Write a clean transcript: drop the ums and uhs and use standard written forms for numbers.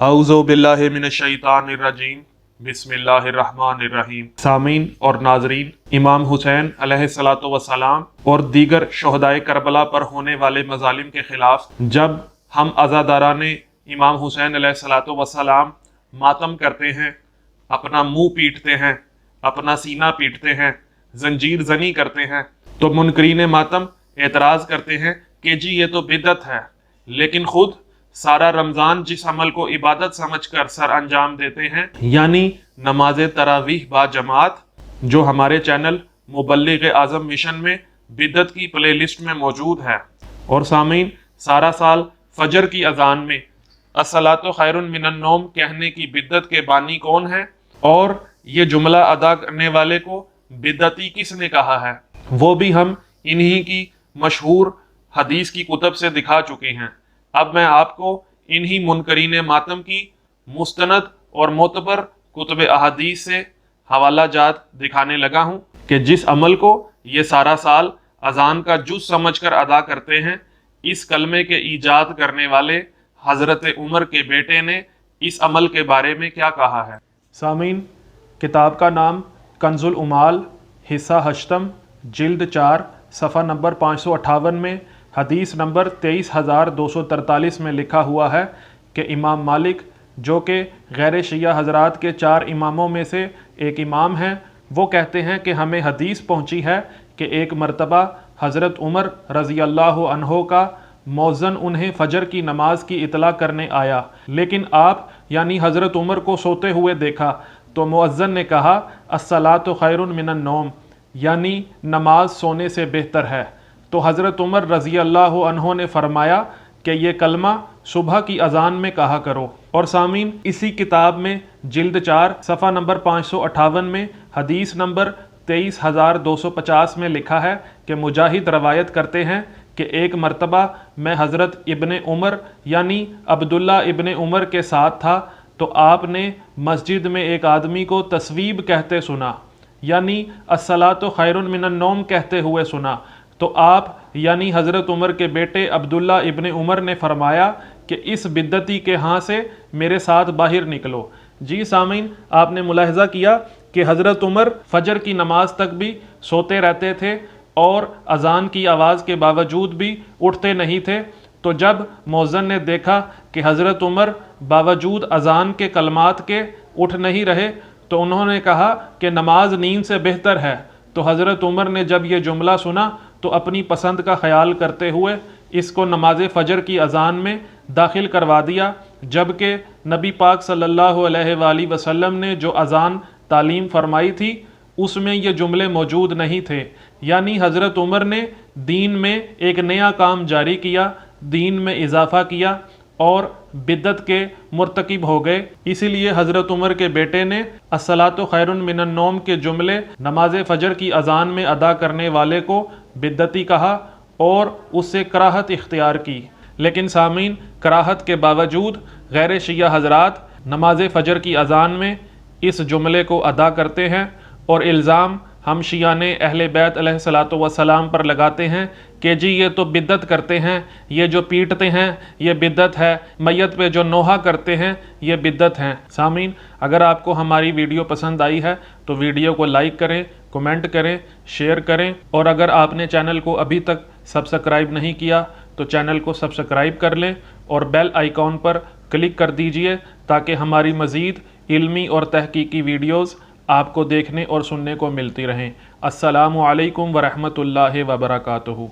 اعوذ باللہ من الشیطان الرجیم بسم اللہ الرحمن الرحیم۔ سامعین اور ناظرین، امام حسین علیہ الصلوۃ والسلام اور دیگر شہدائے کربلا پر ہونے والے مظالم کے خلاف جب ہم عزاداران امام حسین علیہ الصلوۃ والسلام ماتم کرتے ہیں، اپنا منہ پیٹتے ہیں، اپنا سینہ پیٹتے ہیں، زنجیر زنی کرتے ہیں، تو منکرین ماتم اعتراض کرتے ہیں کہ جی یہ تو بدعت ہے، لیکن خود سارا رمضان جس عمل کو عبادت سمجھ کر سر انجام دیتے ہیں، یعنی نماز تراویح با جماعت، جو ہمارے چینل مبلغ اعظم مشن میں بدعت کی پلے لسٹ میں موجود ہے۔ اور سامعین، سارا سال فجر کی اذان میں الصلاۃ خیر من النوم کہنے کی بدعت کے بانی کون ہے، اور یہ جملہ ادا کرنے والے کو بدعتی کس نے کہا ہے، وہ بھی ہم انہی کی مشہور حدیث کی کتب سے دکھا چکے ہیں۔ اب میں آپ کو انہی منکرین ماتم کی مستند اور معتبر کتب احادیث سے حوالہ جات دکھانے لگا ہوں کہ جس عمل کو یہ سارا سال اذان کا جز سمجھ کر ادا کرتے ہیں، اس کلمے کے ایجاد کرنے والے حضرت عمر کے بیٹے نے اس عمل کے بارے میں کیا کہا ہے۔ سامعین، کتاب کا نام کنز العمال، حصہ ہشتم، جلد 4، صفحہ نمبر 558 میں حدیث نمبر 23243 میں لکھا ہوا ہے کہ امام مالک، جو کہ غیر شیعہ حضرات کے 4 اماموں میں سے ایک امام ہیں، وہ کہتے ہیں کہ ہمیں حدیث پہنچی ہے کہ ایک مرتبہ حضرت عمر رضی اللہ عنہ کا مؤذن انہیں فجر کی نماز کی اطلاع کرنے آیا، لیکن آپ یعنی حضرت عمر کو سوتے ہوئے دیکھا تو مؤذن نے کہا الصلاۃ خیر من النوم، یعنی نماز سونے سے بہتر ہے۔ تو حضرت عمر رضی اللہ عنہ نے فرمایا کہ یہ کلمہ صبح کی اذان میں کہا کرو۔ اور سامعین، اسی کتاب میں جلد 4، صفحہ نمبر 558 میں حدیث نمبر 23250 میں لکھا ہے کہ مجاہد روایت کرتے ہیں کہ ایک مرتبہ میں حضرت ابن عمر یعنی عبداللہ ابن عمر کے ساتھ تھا، تو آپ نے مسجد میں ایک آدمی کو تسویب کہتے سنا، یعنی الصلاۃ خیر من النوم کہتے ہوئے سنا، تو آپ یعنی حضرت عمر کے بیٹے عبداللہ ابن عمر نے فرمایا کہ اس بدعتی کے ہاں سے میرے ساتھ باہر نکلو۔ جی سامعین، آپ نے ملاحظہ کیا کہ حضرت عمر فجر کی نماز تک بھی سوتے رہتے تھے اور اذان کی آواز کے باوجود بھی اٹھتے نہیں تھے۔ تو جب مؤذن نے دیکھا کہ حضرت عمر باوجود اذان کے کلمات کے اٹھ نہیں رہے، تو انہوں نے کہا کہ نماز نیند سے بہتر ہے۔ تو حضرت عمر نے جب یہ جملہ سنا تو اپنی پسند کا خیال کرتے ہوئے اس کو نماز فجر کی اذان میں داخل کروا دیا، جبکہ نبی پاک صلی اللہ علیہ وآلہ وسلم نے جو اذان تعلیم فرمائی تھی اس میں یہ جملے موجود نہیں تھے۔ یعنی حضرت عمر نے دین میں ایک نیا کام جاری کیا، دین میں اضافہ کیا اور بدعت کے مرتکب ہو گئے۔ اسی لیے حضرت عمر کے بیٹے نے الصلاۃ خیر من النوم کے جملے نماز فجر کی اذان میں ادا کرنے والے کو بدعتی کہا اور اس سے کراہت اختیار کی۔ لیکن سامعین، کراہت کے باوجود غیر شیعہ حضرات نماز فجر کی اذان میں اس جملے کو ادا کرتے ہیں، اور الزام ہم شیعہ نے اہل بیت علیہ الصلوۃ والسلام پر لگاتے ہیں کہ جی یہ تو بدعت کرتے ہیں، یہ جو پیٹتے ہیں یہ بدعت ہے، میت پہ جو نوحہ کرتے ہیں یہ بدعت ہیں۔ سامعین، اگر آپ کو ہماری ویڈیو پسند آئی ہے تو ویڈیو کو لائک کریں، کمنٹ کریں، شیئر کریں، اور اگر آپ نے چینل کو ابھی تک سبسکرائب نہیں کیا تو چینل کو سبسکرائب کر لیں اور بیل آئیکن پر کلک کر دیجئے تاکہ ہماری مزید علمی اور تحقیقی ویڈیوز آپ کو دیکھنے اور سننے کو ملتی رہیں۔ السلام علیکم ورحمۃ اللہ وبرکاتہ۔